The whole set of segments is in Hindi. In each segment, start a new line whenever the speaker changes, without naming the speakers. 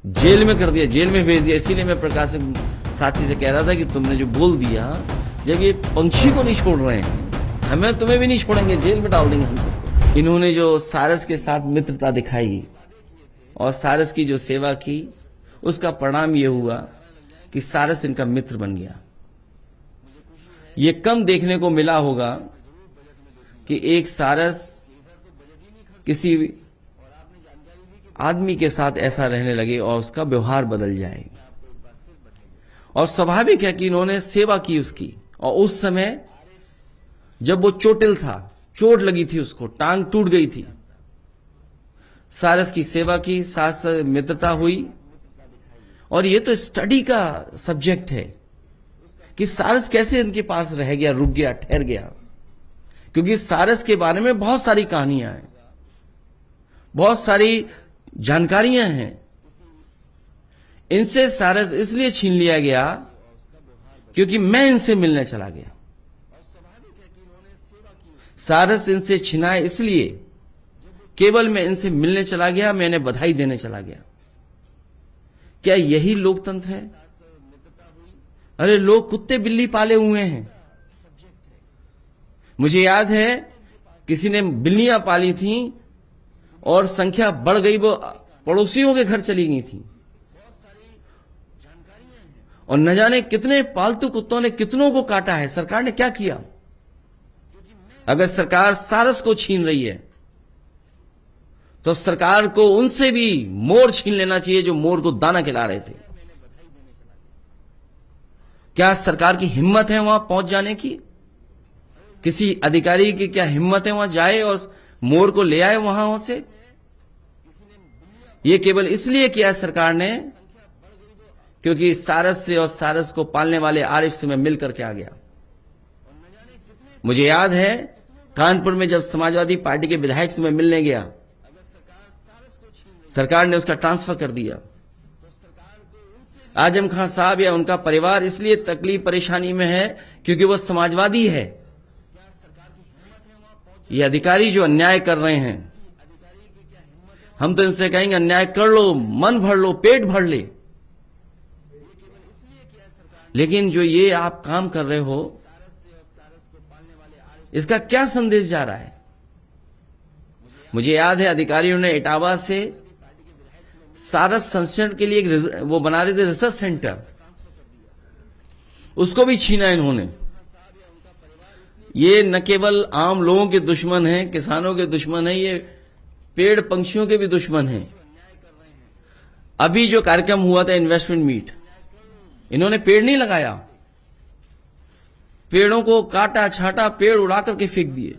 जेल में कर दिया, जेल में भेज दिया। इसीलिए मैं प्रकाश साथी से कह रहा था कि तुमने जो बोल दिया, जब ये पंछी को नहीं छोड़ रहे हैं, हमें तुम्हें भी नहीं छोड़ेंगे, जेल में डाल देंगे हम सबको। इन्होंने जो सारस के साथ मित्रता दिखाई और सारस की जो सेवा की, उसका परिणाम ये हुआ कि सारस इनका मित्र बन गया। ये कम देखने को मिला होगा कि एक सारस किसी आदमी के साथ ऐसा रहने लगे और उसका व्यवहार बदल जाए। और स्वाभाविक है कि इन्होंने सेवा की उसकी, और उस समय जब वो चोटिल था, चोट लगी थी उसको, टांग टूट गई थी, सारस की सेवा की, साथ मित्रता हुई। और ये तो स्टडी का सब्जेक्ट है कि सारस कैसे इनके पास रह गया, रुक गया, ठहर गया, क्योंकि सारस के बारे में बहुत सारी कहानियां हैं, बहुत सारी जानकारियां हैं। इनसे सारस इसलिए छीन लिया गया क्योंकि मैं इनसे मिलने चला गया। सारस इनसे छिना इसलिए केवल मैं इनसे मिलने चला गया, मैं इन्हें बधाई देने चला गया। क्या यही लोकतंत्र है? अरे लोग कुत्ते बिल्ली पाले हुए हैं। मुझे याद है किसी ने बिल्लियां पाली थी और संख्या बढ़ गई, वो पड़ोसियों के घर चली गई थी, और न जाने कितने पालतू कुत्तों ने कितनों को काटा है। सरकार ने क्या किया? अगर सरकार सारस को छीन रही है तो सरकार को उनसे भी मोर छीन लेना चाहिए जो मोर को दाना खिला रहे थे। क्या सरकार की हिम्मत है वहां पहुंच जाने की? किसी अधिकारी की क्या हिम्मत है वहां जाए और मोर को ले आए वहां से? यह केवल इसलिए किया सरकार ने क्योंकि सारस से और सारस को पालने वाले आरिफ से मैं मिल करके आ गया। मुझे याद है कानपुर में जब समाजवादी पार्टी के विधायक से मैं मिलने गया, सरकार ने उसका ट्रांसफर कर दिया। आजम खान साहब या उनका परिवार इसलिए तकलीफ परेशानी में है क्योंकि वह समाजवादी है। ये अधिकारी जो अन्याय कर रहे हैं, हम तो इनसे कहेंगे अन्याय कर लो, मन भर लो, पेट भर ले, लेकिन जो ये आप काम कर रहे हो, इसका क्या संदेश जा रहा है? मुझे याद है अधिकारियों ने इटावा से सारस संरक्षण के लिए एक वो बना रहे थे रिसर्च सेंटर, उसको भी छीना इन्होंने। ये न केवल आम लोगों के दुश्मन हैं, किसानों के दुश्मन हैं, ये पेड़ पंछियों के भी दुश्मन हैं। अभी जो कार्यक्रम हुआ था इन्वेस्टमेंट मीट, इन्होंने पेड़ नहीं लगाया, पेड़ों को काटा छाटा, पेड़ उड़ा करके फेंक दिए।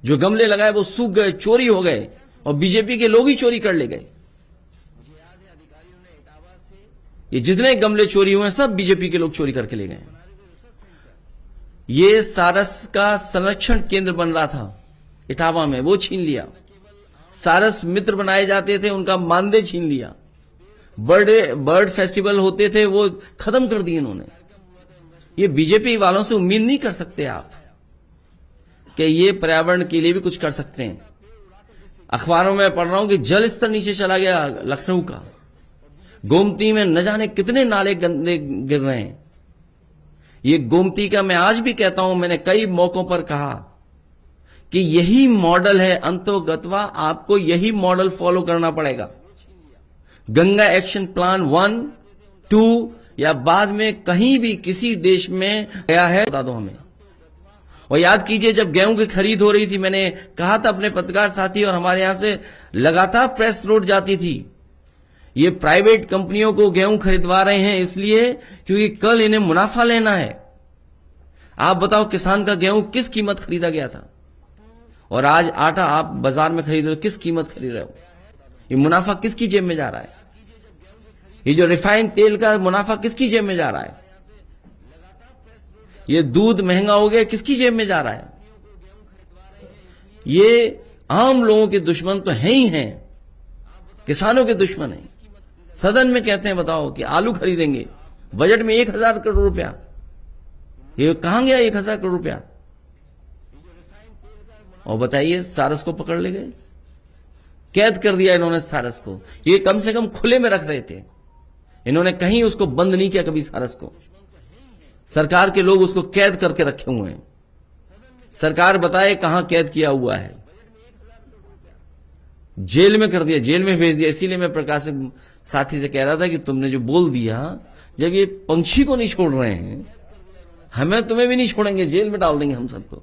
जो गमले लगाए वो सूख गए, चोरी हो गए, और बीजेपी के लोग ही चोरी कर ले गए। ये जितने गमले चोरी हुए सब बीजेपी के लोग चोरी करके ले गए। ये सारस का संरक्षण केंद्र बन रहा था इटावा में, वो छीन लिया। सारस मित्र बनाए जाते थे, उनका मानदेय छीन लिया। बर्ड फेस्टिवल होते थे, वो खत्म कर दिए इन्होंने। ये बीजेपी वालों से उम्मीद नहीं कर सकते आप कि ये पर्यावरण के लिए भी कुछ कर सकते हैं। अखबारों में पढ़ रहा हूं कि जल स्तर नीचे चला गया लखनऊ का, गोमती में न जाने कितने नाले गंदे गिर रहे हैं। ये गोमती का मैं आज भी कहता हूं, मैंने कई मौकों पर कहा कि यही मॉडल है अंतोगत्वा, आपको यही मॉडल फॉलो करना पड़ेगा। गंगा एक्शन प्लान 1, 2 या बाद में कहीं भी किसी देश में गया है बता दो हमें। और याद कीजिए जब गेहूं की खरीद हो रही थी, मैंने कहा था अपने पत्रकार साथी, और हमारे यहां से लगातार प्रेस नोट जाती थी, ये प्राइवेट कंपनियों को गेहूं खरीदवा रहे हैं इसलिए क्योंकि कल इन्हें मुनाफा लेना है। आप बताओ किसान का गेहूं किस कीमत खरीदा गया था, और आज आटा आप बाजार में खरीद रहे हो, किस कीमत खरीद रहे हो? ये मुनाफा किसकी जेब में जा रहा है? ये जो रिफाइंड तेल का मुनाफा किसकी जेब में जा रहा है? ये दूध महंगा हो गया, किसकी जेब में जा रहा है? ये आम लोगों के दुश्मन तो हैं ही हैं, किसानों के दुश्मन हैं। सदन में कहते हैं बताओ कि आलू खरीदेंगे, बजट में 1000 करोड़ रुपया, ये कहां गया 1000 करोड़ रुपया? और बताइए सारस को पकड़ ले गए। कैद कर दिया इन्होंने सारस को। ये कम से कम खुले में रख रहे थे, इन्होंने कहीं उसको बंद नहीं किया कभी सारस को। सरकार के लोग उसको कैद करके रखे हुए हैं। सरकार बताए कहां कैद किया हुआ है। जेल में कर दिया, जेल में भेज दिया। इसीलिए मैं प्रकाश साथी से कह रहा था कि तुमने जो बोल दिया, जब ये पंछी को नहीं छोड़ रहे हैं, हमें तुम्हें भी नहीं छोड़ेंगे, जेल में डाल देंगे हम सबको।